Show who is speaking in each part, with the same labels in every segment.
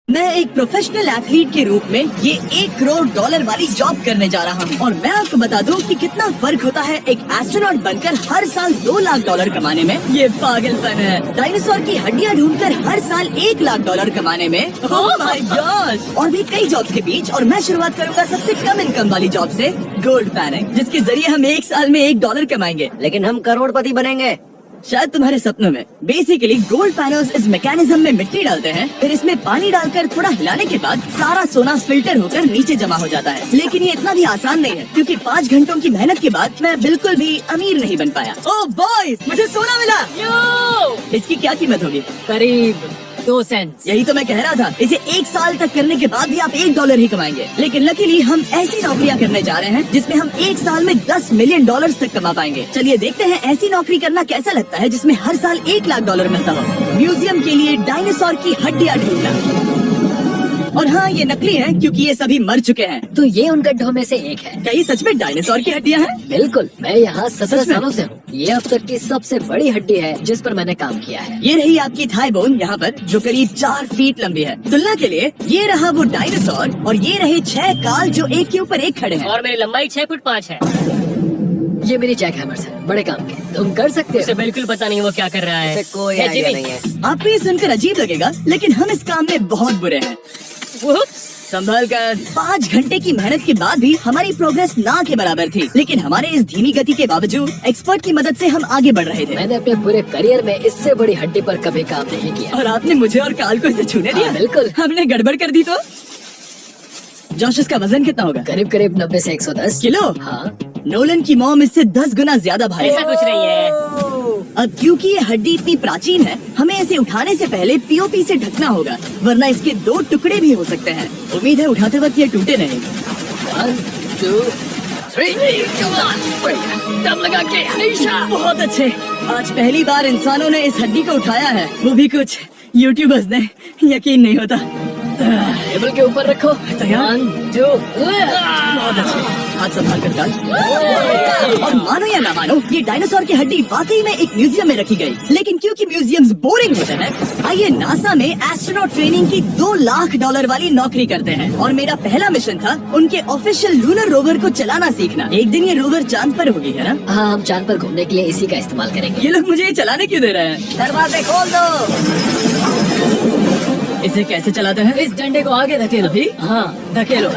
Speaker 1: मैं एक professional athlete के रूप में ये $1 करोड़ वाली जॉब करने जा रहा हूँ और मैं आपको बता दूँ कि कितना फर्क होता है एक एस्ट्रोनॉट बनकर हर साल $2 लाख कमाने में। ये पागलपन है। डायनासोर की हड्डियाँ ढूंढकर हर साल $1 लाख कमाने में। Oh my God. और भी कई जॉब्स के बीच और मैं शुरुआत करूँगा सबसे कम इनकम वाली जॉब से, गोल्ड पैनिंग, जिसके जरिए हम एक साल में $1 कमाएंगे।
Speaker 2: लेकिन हम करोड़पति बनेंगे
Speaker 1: शायद तुम्हारे सपनों में। बेसिकली गोल्ड पैनल्स इस मैकेनिज्म में मिट्टी डालते हैं, फिर इसमें पानी डालकर थोड़ा हिलाने के बाद सारा सोना फिल्टर होकर नीचे जमा हो जाता है। लेकिन ये इतना भी आसान नहीं है, क्योंकि 5 घंटों की मेहनत के बाद मैं बिल्कुल भी अमीर नहीं बन पाया। ओह बॉयज, मुझे सोना मिला। इसकी क्या कीमत होगी?
Speaker 3: करीब 2 सेंट।
Speaker 1: यही तो मैं कह रहा था। इसे 1 साल तक करने के बाद भी आप $1 ही कमाएंगे। लेकिन लकीली हम ऐसी नौकरियां करने जा रहे हैं जिसमें हम 1 साल में $10 मिलियन तक कमा पाएंगे। चलिए देखते हैं ऐसी नौकरी करना कैसा लगता है जिसमें हर साल $1 लाख मिलता हो। म्यूजियम के लिए डायनासोर की हड्डियां ढूंढना। और हाँ, ये नकली है क्योंकि ये सभी मर चुके हैं।
Speaker 3: तो ये उन गड्ढों में से एक है।
Speaker 1: क्या ये सच में डायनासोर की हड्डियां हैं?
Speaker 3: बिल्कुल, मैं यहाँ 17
Speaker 1: सच में?
Speaker 3: सालों से हूँ। ये अब तक की सबसे बड़ी हड्डी है जिस पर मैंने काम किया है।
Speaker 1: ये रही आपकी थाई बोन यहाँ पर, जो करीब 4 फीट लंबी है। तुलना के लिए ये रहा वो डायनासोर और ये रहे 6 काल जो एक के ऊपर एक खड़े हैं।
Speaker 4: और मेरी लंबाई 6 फुट 5 है।
Speaker 3: ये मेरी जैक हैमर्स है, बड़े काम के। तुम कर सकते
Speaker 4: उसे
Speaker 3: हो।
Speaker 4: बिल्कुल पता नहीं वो क्या कर रहा है।
Speaker 2: इसे कोई
Speaker 4: है
Speaker 2: आइडिया
Speaker 4: जिमी?
Speaker 2: नहीं है।
Speaker 1: आपको ये सुनकर अजीब लगेगा, लेकिन हम इस काम में बहुत बुरे हैं। संभल कर। 5 घंटे की मेहनत के बाद भी हमारी प्रोग्रेस ना के बराबर थी, लेकिन हमारे इस धीमी गति के बावजूद एक्सपर्ट की मदद से हम आगे बढ़ रहे थे।
Speaker 3: मैंने अपने पूरे करियर में इससे बड़ी हड्डी पर कभी काम नहीं किया।
Speaker 1: और आपने मुझे और काल को इसे छूने दिया?
Speaker 3: हाँ, बिल्कुल।
Speaker 1: हमने गड़बड़ कर दी तो? जोश, इसका वजन कितना होगा?
Speaker 3: करीब करीब 90 से 110
Speaker 1: किलो?
Speaker 3: हाँ।
Speaker 1: नोलन की मॉम इससे 10 गुना ज्यादा भारी
Speaker 4: ऐसा
Speaker 1: है।
Speaker 4: कुछ नहीं है।
Speaker 1: अब क्योंकि ये हड्डी इतनी प्राचीन है, हमें इसे उठाने से पहले पीओपी से ढकना होगा, वरना इसके 2 टुकड़े भी हो सकते हैं। उम्मीद है उठाते वक्त ये टूटे नहीं।
Speaker 3: 1 2 3 दम लगा के हमेशा।
Speaker 1: बहुत अच्छे। आज पहली बार इंसानों ने इस हड्डी को उठाया है, वो भी कुछ यूट्यूबर्स ने। यकीन नहीं होता।
Speaker 3: टेबल के ऊपर रखो।
Speaker 1: तैयार?
Speaker 3: 1 2
Speaker 1: बहुत अच्छे। हाथ संभाल कर डाल। और मानो या ना मानो, ये डायनासोर की हड्डी वाकई में एक म्यूजियम में रखी गई। लेकिन क्योंकि म्यूजियम्स बोरिंग होते हैं, आइए नासा में एस्ट्रोनॉट ट्रेनिंग की $2 लाख वाली नौकरी करते हैं। और मेरा पहला मिशन था उनके ऑफिशियल लूनर रोवर को चलाना सीखना। एक दिन ये रोवर चांद पर होगी, है ना?
Speaker 3: हाँ, हम चांद पर घूमने के लिए इसी का इस्तेमाल करेंगे।
Speaker 1: ये लोग मुझे ये चलाने क्यों दे रहे हैं?
Speaker 2: दरवाजे खोल दो।
Speaker 1: इसे कैसे चलाते हैं?
Speaker 3: इस डंडे को आगे धकेलो।
Speaker 1: अभी?
Speaker 3: हाँ, धकेलो।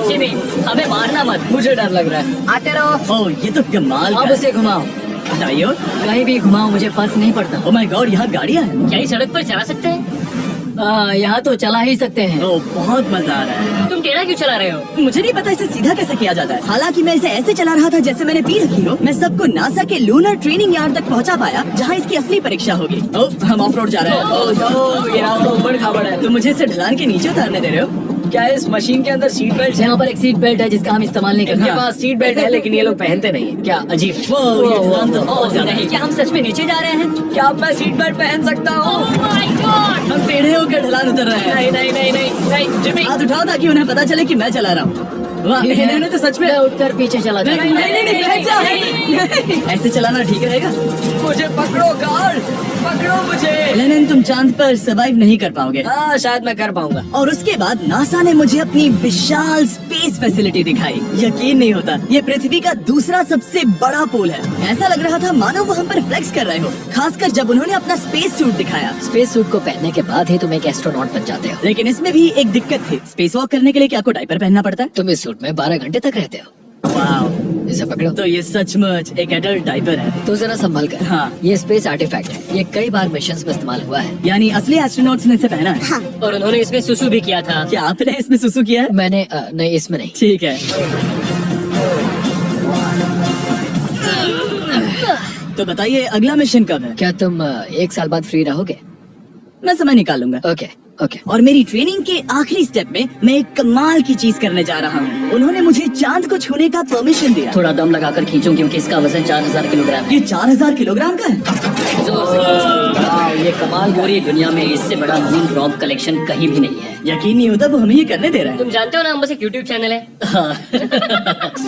Speaker 4: जिमी, हमें मारना मत।
Speaker 3: मुझे डर लग रहा है।
Speaker 2: आते रहो।
Speaker 1: ओह, ये तो कमाल
Speaker 3: अब
Speaker 1: का
Speaker 3: उसे घुमाओ।
Speaker 1: है।
Speaker 3: कहीं भी घुमाओ, मुझे फर्क नहीं पड़ता।
Speaker 1: ओह माय गॉड, यहाँ गाड़ियाँ हैं।
Speaker 4: क्या ये सड़क पर चला सकते हैं?
Speaker 3: यहाँ तो चला ही सकते हैं।
Speaker 1: ओह, बहुत मजा आ रहा है।
Speaker 4: तुम टेढ़ा क्यों चला रहे हो?
Speaker 1: मुझे नहीं पता इसे सीधा कैसे किया जाता है। हालांकि मैं इसे ऐसे चला रहा था जैसे मैंने पी रखी हो। मैं सबको नासा के लूनर ट्रेनिंग यार्ड तक पहुंचा पाया, जहां इसकी असली परीक्षा होगी। ओह, हम ऑफ रोड जा रहे हैं।
Speaker 3: ये रास्ता ऊबड़ खाबड़ है।
Speaker 1: तो मुझे इसे ढलान के नीचे उतारने दे रहे हो?
Speaker 3: क्या इस मशीन के अंदर सीट बेल्ट? यहाँ पर एक सीट बेल्ट है जिसका हम इस्तेमाल नहीं करते।
Speaker 1: इनके
Speaker 3: पास सीट बेल्ट है लेकिन ये लोग पहनते नहीं। क्या अजीब।
Speaker 1: वो ये ढलान तो बहुत ज्यादा है।
Speaker 3: नहीं, क्या हम सच में नीचे जा रहे हैं? क्या अब मैं सीट बेल्ट पहन सकता हूँ?
Speaker 1: हम टेढ़े होकर ढलान उतर रहे हैं।
Speaker 3: नहीं नहीं नहीं नहीं नहीं जिमी।
Speaker 1: हाथ उठाओ ताकि उन्हें पता चले कि मैं चला रहा हूँ। वाह, इन्होंने तो सच में।
Speaker 3: मैं उठकर पीछे चला
Speaker 1: नहीं
Speaker 3: जाऊँ।
Speaker 1: नहीं नहीं, बैठ जाओ। नहीं, ऐसे चलाना ठीक रहेगा?
Speaker 3: मुझे पकड़ो कार्ल, पकड़ो मुझे।
Speaker 1: लेनिन, तुम चांद पर सर्वाइव नहीं कर पाओगे।
Speaker 3: हाँ, शायद मैं कर पाऊंगा।
Speaker 1: और उसके बाद नासा ने मुझे अपनी विशाल स्पेस फैसिलिटी दिखाई। यकीन नहीं होता, ये पृथ्वी का दूसरा सबसे बड़ा पूल है। ऐसा लग रहा था मानो वो हम पर फ्लेक्स कर रहे हो, खासकर जब उन्होंने अपना स्पेस सूट दिखाया।
Speaker 3: स्पेस सूट को पहनने के बाद ही तुम एक एस्ट्रोनॉट बन जाते हो।
Speaker 1: लेकिन इसमें भी एक दिक्कत थी। स्पेस वॉक करने के लिए क्या आपको डायपर पहनना पड़ता है?
Speaker 3: तुम इस सूट में 12 घंटे तक रहते हो।
Speaker 1: वाओ,
Speaker 3: इसे पकड़ो।
Speaker 1: तो ये सचमुच एक एडल्ट डायपर है।
Speaker 3: तो जरा संभल कर।
Speaker 1: हाँ।
Speaker 3: ये स्पेस आर्टिफैक्ट है। ये कई बार मिशंस में इस्तेमाल हुआ है।
Speaker 1: यानी असली एस्ट्रोनॉट्स ने इसे पहना है।
Speaker 4: और उन्होंने इसमें सुसु भी किया था।
Speaker 1: क्या आपने इसमें सुसु किया है?
Speaker 3: मैंने नहीं, इसमें नहीं।
Speaker 1: ठीक है। तो बताइए अगला मिशन कब है?
Speaker 3: क्या तुम 1 साल बाद फ्री रहोगे?
Speaker 1: मैं समय निकालूंगा।
Speaker 3: Okay okay.
Speaker 1: और मेरी ट्रेनिंग के आखिरी स्टेप में मैं एक कमाल की चीज करने जा रहा हूँ। उन्होंने मुझे चांद को छूने का परमिशन दिया।
Speaker 3: थोड़ा दम लगाकर खींचो क्योंकि इसका वजन 4000 किलोग्राम है।
Speaker 1: ये 4000 किलोग्राम का है।
Speaker 3: वाह, ये कमाल। पूरी दुनिया में इससे बड़ा मून रॉक कलेक्शन कहीं भी नहीं है।
Speaker 1: यकीन नहीं होता वो हमें ये करने दे रहा है।
Speaker 4: तुम जानते हो ना, हम बस एक यूट्यूब चैनल है।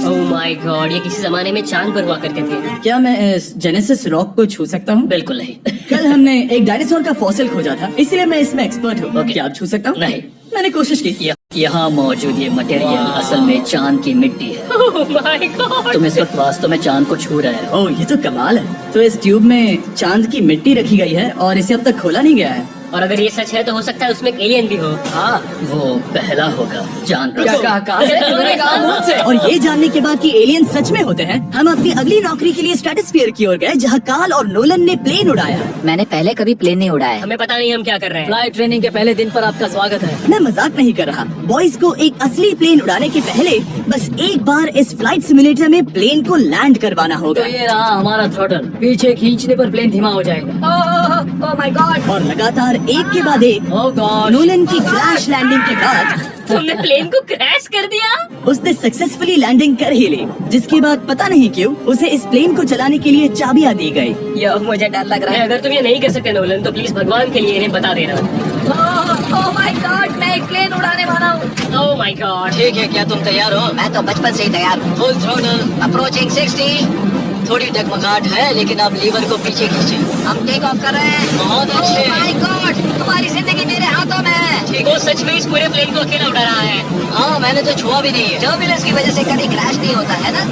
Speaker 4: ओह माय गॉड, ये किसी जमाने में चांद पर हुआ करते थे।
Speaker 1: क्या मैं इस जेनेसिस रॉक को छू सकता हूँ?
Speaker 3: बिल्कुल नहीं।
Speaker 1: कल हमने एक डायनासोर का फॉसिल खोजा था, इसलिए मैं इसमें एक्सपर्ट हूँ।
Speaker 3: ओके।
Speaker 1: क्या आप छू सकता हूँ?
Speaker 3: नहीं।
Speaker 1: मैंने कोशिश की।
Speaker 3: यहाँ मौजूद ये मटेरियल असल में चांद की मिट्टी है।
Speaker 4: Oh my God.
Speaker 3: तुम इस वक्त वास्तव में चांद को छू रहे हो।
Speaker 1: ओह, ये तो कमाल है। तो इस ट्यूब में चांद की मिट्टी रखी गई है और इसे अब तक खोला नहीं गया है।
Speaker 4: और अगर ये सच है तो हो सकता है उसमें एक एलियन भी हो।
Speaker 3: हाँ, वो पहला होगा चांद पर।
Speaker 2: क्या कहा? कहाँ से? तूने कहा मुंह से।
Speaker 1: और ये जानने के बाद कि एलियन सच में होते हैं, हम अपनी अगली नौकरी के लिए स्ट्रेटोस्फीयर की ओर गए, जहाँ काल और नोलन ने प्लेन उड़ाया।
Speaker 2: मैंने पहले कभी प्लेन नहीं उड़ाया।
Speaker 4: हमें पता नहीं हम क्या कर रहे हैं।
Speaker 3: फ्लाइट ट्रेनिंग के पहले दिन पर आपका स्वागत है।
Speaker 1: मैं मजाक नहीं कर रहा। बॉयज को एक असली प्लेन उड़ाने के पहले बस एक बार इस फ्लाइट सिमुलेटर में प्लेन को लैंड करवाना
Speaker 3: तो
Speaker 1: होगा।
Speaker 3: ये रहा हमारा थ्रॉटल। पीछे खींचने पर प्लेन धीमा हो जाएगा।
Speaker 2: Oh my God.
Speaker 1: और लगातार एक के बाद एक
Speaker 3: ओह गॉड।
Speaker 1: नोलन की क्रैश लैंडिंग के बाद
Speaker 4: तुमने प्लेन को क्रैश कर दिया।
Speaker 1: उसने सक्सेसफुली लैंडिंग कर ही ली, जिसके बाद पता नहीं क्यों उसे इस प्लेन को चलाने के लिए चाबियां दी गई।
Speaker 2: यो, मुझे डर लग रहा है।
Speaker 4: अगर तुम ये नहीं कर सकते नोलन तो प्लीज भगवान के लिए इन्हें बता देना।
Speaker 2: ओह माय गॉड, मैं एक प्लेन उड़ाने वाला हूँ।
Speaker 4: Oh my God.
Speaker 3: ठीक है, क्या तुम तैयार हो?
Speaker 2: मैं तो बचपन से ही तैयार हूँ।
Speaker 3: Full throttle.
Speaker 2: अप्रोचिंग 60।
Speaker 3: थोड़ी डगमगाहट है, लेकिन आप लीवर को पीछे खींचे।
Speaker 2: हम टेक ऑफ कर रहे हैं।
Speaker 3: बहुत अच्छे।
Speaker 2: ओह माय गॉड, तुम्हारी जिंदगी मेरे हाथों में है।
Speaker 3: ठीक
Speaker 4: वो
Speaker 3: है।
Speaker 4: सच में इस पूरे प्लेन को अकेला उड़ा रहा है।
Speaker 3: हाँ, मैंने तो छुआ भी नहीं है।
Speaker 2: टर्बुलेंस की वजह से कभी क्रैश नहीं होता है ना।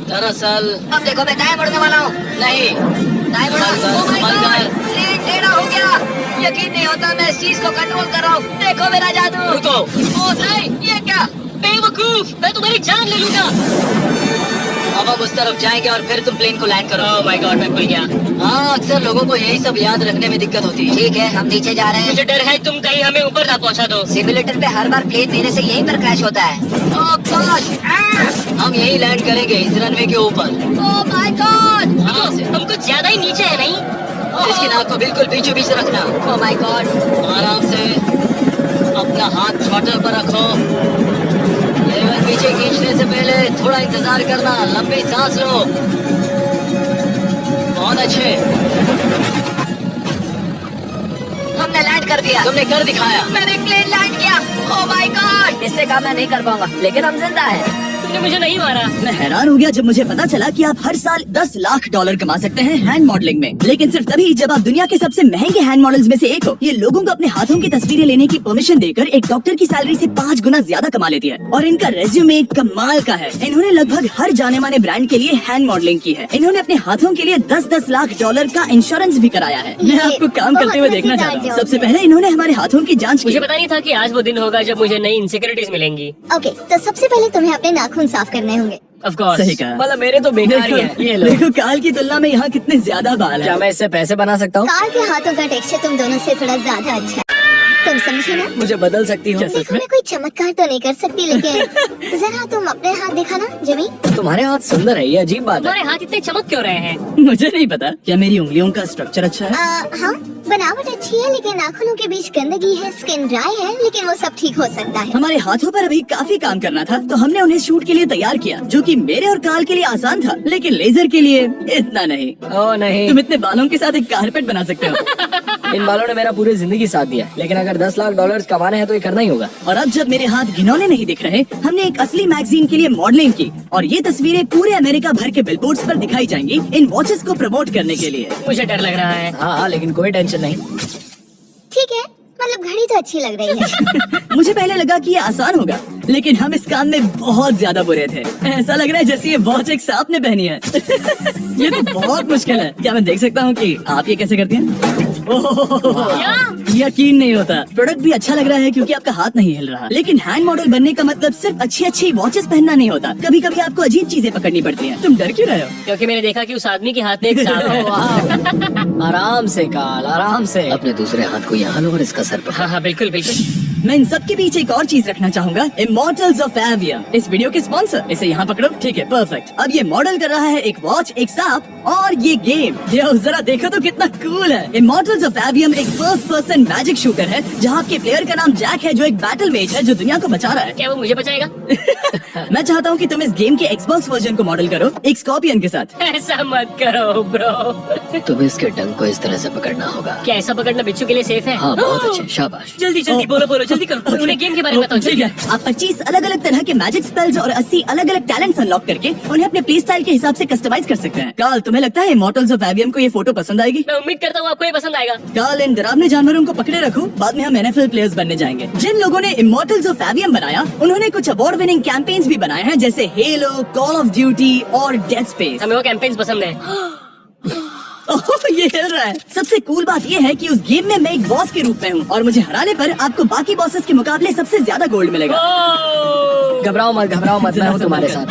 Speaker 3: दरअसल
Speaker 2: अब देखो, मैं दाएं मुड़ने वाला हूँ।
Speaker 3: नहीं।
Speaker 2: दाएं मुड़ा।
Speaker 3: मगर,
Speaker 2: ओह माय
Speaker 3: मगर।
Speaker 2: गॉड, प्लेन टेढ़ा हो गया। यकीन नहीं होता, मैं इस चीज को कंट्रोल कर रहा हूँ। देखो मेरा जादू।
Speaker 3: रुको।
Speaker 2: ओह नहीं, ये क्या?
Speaker 4: बेवकूफ, मैं तुम्हारी जान ले लूंगा।
Speaker 3: अब हम उस तरफ जाएंगे और फिर तुम प्लेन को लैंड करो।
Speaker 4: ओह माय गॉड, मैं भूल गया।
Speaker 3: हाँ, अक्सर लोगों को यही सब याद रखने में दिक्कत होती है।
Speaker 2: ठीक है, हम नीचे जा रहे हैं।
Speaker 4: मुझे डर है तुम कहीं हमें ऊपर ना पहुंचा दो।
Speaker 2: सिमुलेटर पे हर बार प्लेन मेरे से यहीं पर क्रैश होता है। ओह गॉश,
Speaker 3: हम यहीं लैंड करेंगे, इस रनवे के ऊपर।
Speaker 2: Oh my God.
Speaker 3: हाँ,
Speaker 4: हम कुछ ज्यादा ही नीचे है नहीं?
Speaker 3: इसकी नाक को बिल्कुल बीचों बीच रखना।
Speaker 2: Oh my God.
Speaker 3: आराम से अपना हाथ थ्रॉटल पर रखो। लेवल पीछे खींचने से पहले थोड़ा इंतजार करना। लंबी सांस लो। बहुत अच्छे।
Speaker 2: हमने लैंड कर दिया।
Speaker 3: तुमने कर दिखाया।
Speaker 2: मैंने प्लेन लैंड किया। Oh my God. इससे काम मैं नहीं कर पाऊंगा, लेकिन हम जिंदा हैं।
Speaker 4: तुमने मुझे नहीं मारा।
Speaker 1: मैं हैरान हो गया जब मुझे पता चला कि आप हर साल 10 लाख डॉलर कमा सकते हैं हैंड मॉडलिंग में, लेकिन सिर्फ तभी जब आप दुनिया के सबसे महंगे हैंड मॉडल्स में से एक हो। ये लोगों को अपने हाथों की तस्वीरें लेने की परमिशन देकर एक डॉक्टर की सैलरी से 5 गुना ज्यादा कमा लेती है। और इनका रेज्यूमे कमाल का है। इन्होंने लगभग हर जाने माने ब्रांड के लिए हैंड मॉडलिंग की है। इन्होंने अपने हाथों के लिए 10-10 लाख डॉलर का इंश्योरेंस भी कराया है। मैं आपको काम करते हुए देखना चाहता हूँ। सबसे पहले इन्होंने हमारे हाथों की जाँच
Speaker 4: मुझे
Speaker 1: की।
Speaker 4: पता नहीं था कि आज वो दिन होगा जब मुझे नई इनसिक्योरिटीज मिलेंगी।
Speaker 5: ओके, तो सबसे पहले तुम्हें अपने नाखून साफ करने होंगे।
Speaker 4: Of course.
Speaker 1: सही कहा।
Speaker 3: मतलब मेरे तो बेकार ही है। ये लो।
Speaker 1: देखो काल की तुलना में यहाँ कितने ज्यादा बाल
Speaker 3: क्या
Speaker 1: है।
Speaker 3: मैं इससे पैसे बना सकता हूँ?
Speaker 5: कार के हाथों का टेक्सचर तुम दोनों से थोड़ा ज्यादा अच्छा है। तुम समझे ना?
Speaker 3: मुझे बदल सकती हो?
Speaker 5: देखो, मैं कोई चमत्कार तो नहीं कर सकती, लेकिन जरा तुम अपने हाथ दिखाना जमी।
Speaker 3: तुम्हारे हाथ सुंदर है, ये अजीब बात है।
Speaker 4: तुम्हारे हाथ इतने चमक क्यों रहे हैं?
Speaker 1: मुझे नहीं पता। क्या मेरी उंगलियों का स्ट्रक्चर अच्छा है?
Speaker 5: हाँ, बनावट अच्छी है, लेकिन नाखूनों के बीच गंदगी है, स्किन ड्राई है, लेकिन वो सब ठीक हो सकता है।
Speaker 1: हमारे हाथों पर अभी काफी काम करना था, तो हमने उन्हें शूट के लिए तैयार किया, जो कि मेरे और काल के लिए आसान था, लेकिन लेजर के लिए इतना नहीं।
Speaker 3: ओह नहीं।
Speaker 1: तुम इतने बालों के साथ एक कारपेट बना सकते हो।
Speaker 3: इन बालों ने मेरा पूरी जिंदगी साथ दिया, लेकिन अगर 10 लाख डॉलर कमाने हैं तो ये करना ही होगा।
Speaker 1: और अब जब मेरे हाथ घिनौने नहीं दिख रहे, हमने एक असली मैगजीन के लिए मॉडलिंग की, और ये तस्वीरें पूरे अमेरिका भर के बिलबोर्ड्स पर दिखाई जाएंगी इन वॉचेस को प्रमोट करने के लिए।
Speaker 4: मुझे डर लग रहा है।
Speaker 3: हाँ, लेकिन कोई टेंशन नहीं।
Speaker 5: ठीक है, मतलब घड़ी तो अच्छी लग रही है।
Speaker 1: मुझे पहले लगा कि ये आसान होगा, लेकिन हम इस काम में बहुत ज्यादा बुरे थे। ऐसा लग रहा है जैसे ये वॉच एक सांप ने पहनी है। ये तो बहुत मुश्किल है। क्या मैं देख सकता हूँ कि आप ये कैसे करती हैं? ओह, यकीन नहीं होता। प्रोडक्ट भी अच्छा लग रहा है क्योंकि आपका हाथ नहीं हिल रहा, लेकिन हैंड मॉडल बनने का मतलब सिर्फ अच्छी अच्छी वॉचेस पहनना नहीं होता। कभी कभी आपको अजीब चीजें पकड़नी पड़ती हैं। तुम डर क्यों रहे हो?
Speaker 4: क्योंकि मैंने देखा कि उस आदमी के हाथ में एक सांप है।
Speaker 3: आराम से काल, आराम से। अपने दूसरे हाथ को यहाँ लो और इसका सर पर।
Speaker 4: हाँ हाँ, बिल्कुल बिल्कुल।
Speaker 1: मैं इन सब के पीछे एक और चीज रखना चाहूंगा, इमॉर्टल्स ऑफ एवियम। इस वीडियो के स्पॉन्सर। इसे यहाँ पकड़ो। ठीक है, परफेक्ट। अब ये मॉडल कर रहा है एक वॉच, एक सांप और ये गेम। ये जरा देखो तो कितना कूल है। इमॉर्टल्स ऑफ एवियम एक फर्स्ट पर्सन मैजिक शूटर है, जहाँ आपके प्लेयर का नाम जैक है, जो एक बैटल मेज है जो दुनिया को बचा रहा है।
Speaker 4: क्या वो मुझे बचाएगा?
Speaker 1: मैं चाहता हूँ कि तुम इस गेम के एक्सबॉक्स वर्जन को मॉडल करो, एक स्कॉर्पियन के साथ।
Speaker 4: ऐसा मत करो ब्रो।
Speaker 3: तुम्हें इसके टंग को इस तरह से पकड़ना होगा।
Speaker 4: क्या ऐसा पकड़ना बिच्छू के लिए सेफ है?
Speaker 3: हाँ, बहुत अच्छे, शाबाश।
Speaker 4: जल्दी जल्दी बोलो बोलो। बोलो, जल्दी करो, उन्हें गेम के बारे में बताओ।
Speaker 1: ठीक है, आप 25 अलग अलग तरह के मैजिक स्पेल्स और 80 अलग अलग टैलेंट्स अनलॉक करके उन्हें अपने प्ले स्टाइल के हिसाब से कस्टमाइज कर सकते हैं। कार्ल, तुम्हें लगता है इमॉर्टल्स ऑफ एवियम को ये फोटो पसंद आएगी?
Speaker 4: मैं उम्मीद करता हूँ आपको ये पसंद आएगा।
Speaker 1: कार्ल, इन डरावने जानवरों को पकड़े रखो, बाद में हम NFL प्लेयर्स बनने जाएंगे। जिन लोगों ने इमॉर्टल्स ऑफ एवियम बनाया, उन्होंने कुछ अवार्ड विनिंग कैंपेन्स भी बनाए हैं, जैसे हेलो, कॉल ऑफ ड्यूटी और डेड स्पेस।
Speaker 4: हमें वो कैंपेन्स पसंद है।
Speaker 1: ओह, ये हिल रहा है। सबसे कूल बात ये है कि उस गेम में मैं एक बॉस के रूप में हूँ और मुझे हराने पर आपको बाकी बॉसेस के मुकाबले सबसे ज्यादा गोल्ड मिलेगा।
Speaker 3: घबराओ मत, मैं हूँ तुम्हारे साथ।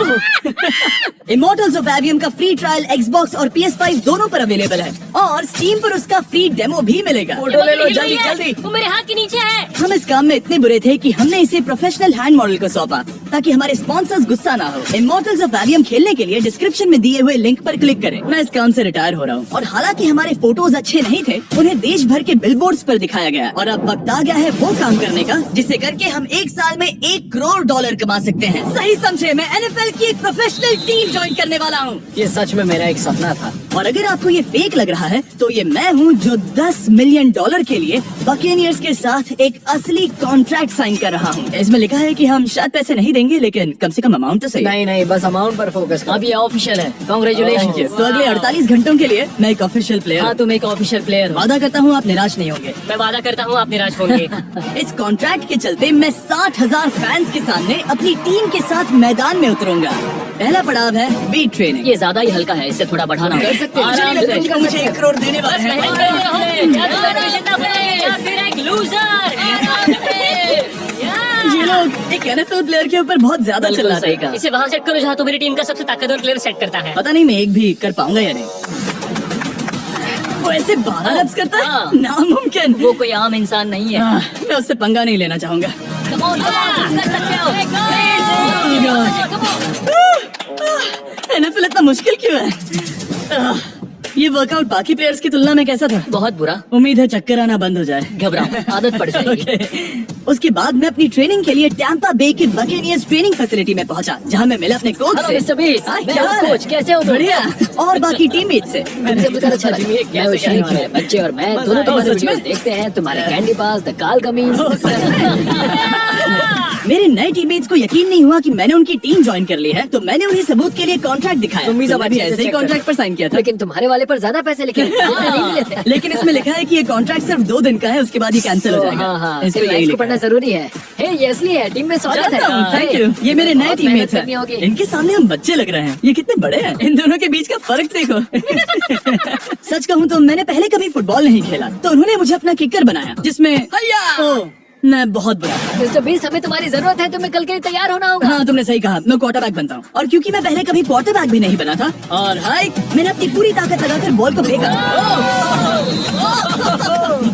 Speaker 1: इमॉर्टल्स ऑफ एवियम का फ्री ट्रायल Xbox और PS5 दोनों पर अवेलेबल है और Steam पर उसका फ्री डेमो भी मिलेगा।
Speaker 3: फोटो ले लो जल्दी जल्दी।
Speaker 4: वो मेरे हाथ के नीचे है।
Speaker 1: हम इस काम में इतने बुरे थे कि हमने इसे प्रोफेशनल हैंड मॉडल को सौंपा ताकि हमारे स्पॉन्सर्स गुस्सा ना हो। इमॉर्टल्स ऑफ एवियम खेलने के लिए डिस्क्रिप्शन में दिए हुए लिंक पर क्लिक करें। मैं इस काम से रिटायर हो रहा हूँ और हालांकि हमारे फोटोज अच्छे नहीं थे, उन्हें देश भर के बिलबोर्ड्स पर दिखाया गया और अब वक्त आ गया है वो काम करने का जिसे करके हम एक साल में $1 करोड़ कमा सकते हैं। सही समझे, मैं NFL की एक प्रोफेशनल टीम ज्वाइन करने वाला हूँ।
Speaker 3: ये सच में मेरा एक सपना था।
Speaker 1: और अगर आपको ये फेक लग रहा है तो ये मैं हूँ जो $10 मिलियन के लिए बकेनियर्स के साथ एक असली कॉन्ट्रैक्ट साइन कर रहा हूँ। इसमें लिखा है कि हम शायद पैसे नहीं देंगे, लेकिन कम से कम अमाउंट तो सही।
Speaker 3: नहीं, बस अमाउंट पर फोकस करो। अब ये ऑफिशियल है, कांग्रेचुलेशन।
Speaker 1: तो अगले 48 घंटों के लिए मैं एक ऑफिशियल प्लेयर।
Speaker 3: हाँ, तुम एक ऑफिशियल प्लेयर हो।
Speaker 1: वादा करता हूँ आप निराश नहीं होंगे।
Speaker 4: मैं वादा करता हूँ आप निराश होंगे।
Speaker 1: इस कॉन्ट्रैक्ट के चलते मैं 60,000 फैंस के सामने अपनी टीम के साथ मैदान में उतरूंगा। पहला पड़ाव है बीट ट्रेनिंग।
Speaker 3: ये ज्यादा ही हल्का है, इसे थोड़ा बढ़ाना कर सकते
Speaker 1: मुझे नहीं लगता कि मुझे 1 करोड़ देने वाले हैं। ये लोग एक NFL प्लेयर के ऊपर बहुत ज्यादा
Speaker 3: बिल्कुल
Speaker 1: चिल्ला
Speaker 3: सही
Speaker 1: रहे हैं।
Speaker 3: कहा।
Speaker 4: इसे वहाँ सेट करो जहाँ तुम्हारी टीम का सबसे ताकतवर प्लेयर सेट करता है।
Speaker 1: पता नहीं मैं एक भी कर पाऊंगा या नहीं। वो ऐसे 12 लफ्ज करता
Speaker 3: हाँ।
Speaker 1: है, नामुमकिन।
Speaker 3: वो कोई आम इंसान नहीं है।
Speaker 1: मैं उससे पंगा नहीं लेना चाहूंगा। NFL इतना मुश्किल क्यों है? ये वर्कआउट बाकी प्लेयर्स की तुलना में कैसा था?
Speaker 3: बहुत बुरा।
Speaker 1: उम्मीद है चक्कर आना बंद हो जाए।
Speaker 3: घबराओ, आदत पड़ जाएगी।
Speaker 1: Okay. उसके बाद मैं अपनी ट्रेनिंग के लिए टैंपा बे के बकेनियर्स ट्रेनिंग फैसिलिटी में पहुंचा, जहां मैं मिला अपने कोच
Speaker 3: हेलो
Speaker 1: से।
Speaker 3: मिस्टर बीस्ट,
Speaker 1: हाँ,
Speaker 3: मैं
Speaker 1: क्या
Speaker 3: हूँ
Speaker 1: हाल है?
Speaker 3: कोच, कैसे हो तुम?
Speaker 1: बढ़िया। और बाकी टीममेट से।
Speaker 3: मुझे बहुत अच्छा लगा। मैं वो शरीफ मेरे बच्चे और मैं दोनों तुम्हारे
Speaker 1: सच में?
Speaker 3: वीडियोस देखते हैं। तुम्हारे कैंडी पास, द काल कमीज।
Speaker 1: मेरे नए टीममेट्स को यकीन नहीं हुआ कि मैंने उनकी टीम ज्वाइन कर ली है, तो मैंने उन्हें सबूत के लिए कॉन्ट्रैक्ट दिखाया।
Speaker 3: तुम भी सब
Speaker 1: तुमने भी
Speaker 3: अच्छे से
Speaker 1: ऐसे ही
Speaker 3: check करो।
Speaker 1: कॉन्ट्रैक्ट पर साइन किया था।
Speaker 3: लेकिन तुम्हारे वाले पर ज्यादा पैसे लिखे हैं। इतने नहीं मिले थे।
Speaker 1: लेकिन इसमें लिखा है कि ये कॉन्ट्रैक्ट सिर्फ 2 दिन का है, उसके बाद ही कैंसिल हो जाएगा।
Speaker 3: हाँ,
Speaker 1: इस पे
Speaker 3: सिर्फ
Speaker 1: यही
Speaker 3: इसको
Speaker 1: लिखा
Speaker 3: पढ़ना
Speaker 1: है।
Speaker 3: जरूरी है। हे, ये असली है, टीम में स्वागत है।
Speaker 1: Thank you. ये मेरे नए
Speaker 3: बहुत
Speaker 1: टीममेट्स
Speaker 3: मेहनत करनी होगी।
Speaker 1: हैं। इनके सामने हम बच्चे लग रहे हैं। ये कितने बड़े हैं। इन दोनों के बीच का फर्क देखो। सच कहूँ तो मैंने पहले कभी फुटबॉल नहीं खेला, तो उन्होंने मुझे अपना किकर बनाया, जिसमें ओह, मैं बहुत बुरा।
Speaker 3: मिस्टर बीस्ट, हमें तुम्हारी जरूरत है। तुम्हें कल के लिए तैयार होना होगा।
Speaker 1: हाँ, तुमने सही कहा। मैं क्वार्टरबैक बनता हूँ और क्योंकि मैं पहले कभी क्वार्टरबैक भी नहीं बना था और हाय, मैंने अपनी पूरी ताकत लगाकर बॉल को फेंका।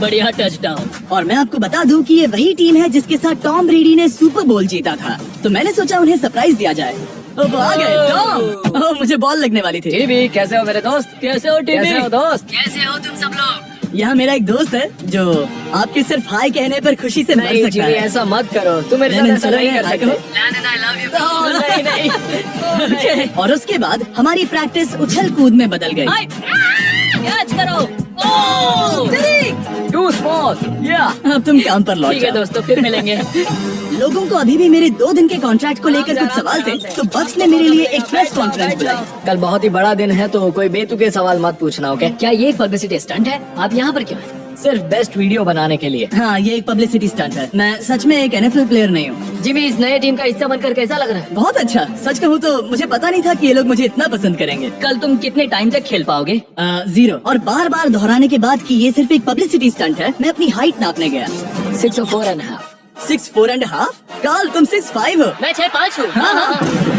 Speaker 3: बढ़िया टचडाउन।
Speaker 1: और मैं आपको बता दूं कि ये वही टीम है जिसके साथ टॉम ब्रेडी ने सुपर बोल जीता था, तो मैंने सोचा उन्हें सरप्राइज दिया जाए। अब आ गए टॉम। ओह, मुझे बॉल लगने वाली थी।
Speaker 3: टीवी, कैसे हो मेरे दोस्त?
Speaker 4: कैसे हो टीवी?
Speaker 3: कैसे हो दोस्त?
Speaker 4: कैसे हो तुम सब लोग?
Speaker 1: यहाँ मेरा एक दोस्त है जो आपके सिर्फ हाय कहने पर खुशी से मर
Speaker 3: नहीं
Speaker 1: सकता
Speaker 3: जीवी,
Speaker 1: है।
Speaker 3: ऐसा मत करो। तुम मेरे साथ
Speaker 1: लेनिन,
Speaker 3: ऐसा
Speaker 1: चलो
Speaker 3: नहीं
Speaker 1: ना,
Speaker 3: कर
Speaker 1: हाय
Speaker 3: सकते।
Speaker 1: कहो।
Speaker 3: नहीं।
Speaker 1: Okay. और उसके बाद हमारी प्रैक्टिस उछल कूद में बदल गई।
Speaker 4: कैच करो।
Speaker 3: Too small. Yeah.
Speaker 1: अब तुम काम पर लौट
Speaker 3: ठीक है
Speaker 1: जाओ।
Speaker 3: दोस्तों, फिर मिलेंगे।
Speaker 1: लोगों को अभी भी मेरे 2 दिन के कॉन्ट्रैक्ट को लेकर कुछ सवाल थे, तो बक्स ने मेरे लिए एक प्रेस कॉन्फ्रेंस बुलाई।
Speaker 3: कल बहुत ही बड़ा दिन है, तो कोई बेतुके सवाल मत पूछना, ओके? क्या ये एक पब्लिसिटी स्टंट है? आप यहाँ पर क्यों हैं? सिर्फ बेस्ट वीडियो बनाने के लिए।
Speaker 1: हाँ, ये एक पब्लिसिटी स्टंट है। मैं सच में एक NFL प्लेयर नहीं हूँ।
Speaker 3: जिमी, इस नए टीम का हिस्सा बनकर कैसा लग रहा है?
Speaker 1: बहुत अच्छा। सच कहूँ तो मुझे पता नहीं था कि ये लोग मुझे इतना पसंद करेंगे।
Speaker 3: कल तुम कितने टाइम तक खेल पाओगे?
Speaker 1: 0। और बार बार दोहराने के बाद कि ये सिर्फ एक पब्लिसिटी स्टंट है, मैं अपनी हाइट नापने गया।
Speaker 3: 6 और 4.5।
Speaker 1: 6'4.5"? काल, तुम 6'5" हो।
Speaker 4: मैं 6'5" हूँ।
Speaker 1: हाँ।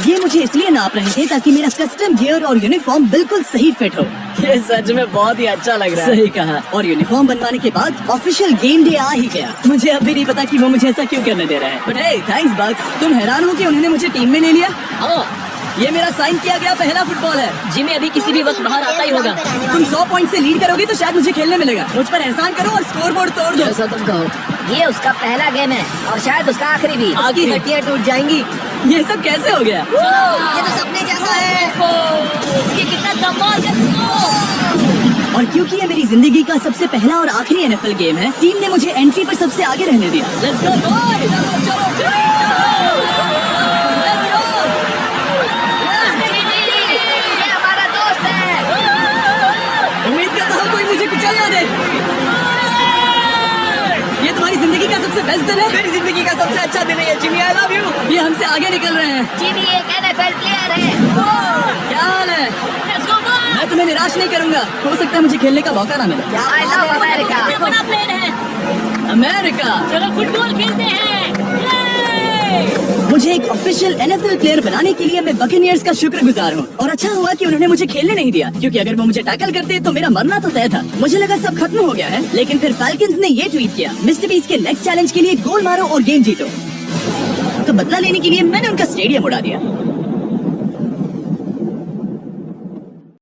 Speaker 1: ये मुझे इसलिए नाप रहे थे ताकि मेरा कस्टम गियर और यूनिफॉर्म बिल्कुल सही फिट हो।
Speaker 3: ये सच में बहुत ही अच्छा लग रहा है।
Speaker 1: सही कहा। और यूनिफॉर्म बनवाने के बाद ऑफिशियल गेम डे आ ही गया। मुझे अब भी नहीं पता कि वो मुझे ऐसा क्यों करने दे रहा है। बट हे, थैंक्स बक्स। तुम हैरान हो कि उन्होंने मुझे टीम में ले लिया?
Speaker 3: हाँ,
Speaker 1: ये मेरा साइन किया गया पहला फुटबॉल है।
Speaker 3: जिमी अभी किसी भी वक्त बाहर आता ही होगा।
Speaker 1: तुम 100 पॉइंट से लीड करोगे तो शायद मुझे खेलने मिलेगा। मुझ पर एहसान करो और स्कोर बोर्ड तोड़ दो।
Speaker 3: जैसा तुम कहो।
Speaker 2: ये उसका पहला गेम है और शायद उसका आखिरी भी।
Speaker 1: आगे हड्डियां टूट जाएंगी। ये सब कैसे हो गया?
Speaker 2: ये तो सपने जैसा है।
Speaker 4: ये कितना कमाल का
Speaker 1: और क्योंकि ये मेरी जिंदगी का सबसे पहला और आखिरी NFL गेम है, टीम ने मुझे एंट्री पर सबसे आगे रहने दिया। Let's go, boys!
Speaker 2: ये हमारा दोस्त है।
Speaker 1: उम्मीद करता हूँ कोई मुझे कुचल ना दे। ये तुम्हारी जिंदगी का सबसे बेस्ट दिन है। मेरी जिंदगी का सबसे अच्छा दिन है ये, जिमी। I love you. ये हमसे आगे निकल रहे हैं।
Speaker 2: जिमी एक NFL प्लेयर है।
Speaker 1: क्या हाल है? मैं तुम्हें निराश नहीं करूंगा। हो सकता है मुझे खेलने का मौका ना मिले।
Speaker 2: I love America.
Speaker 4: बड़ा प्लेयर है।
Speaker 1: अमेरिका।
Speaker 4: चलो फुटबॉल खेलते हैं। ये!
Speaker 1: मुझे एक ऑफिशियल NFL प्लेयर बनाने के लिए मैं बकेनियर्स का शुक्रगुजार हूँ। और अच्छा हुआ कि उन्होंने मुझे खेलने नहीं दिया, क्योंकि अगर वो मुझे टैकल करते तो मेरा मरना तो तय था। मुझे लगा सब खत्म हो गया है, लेकिन फिर फैल्कन्स ने ये ट्वीट किया, मिस्टर बीस्ट के नेक्स्ट चैलेंज के लिए गोल मारो और गेम जीतो। तो बदला लेने के लिए मैंने उनका स्टेडियम उड़ा दिया।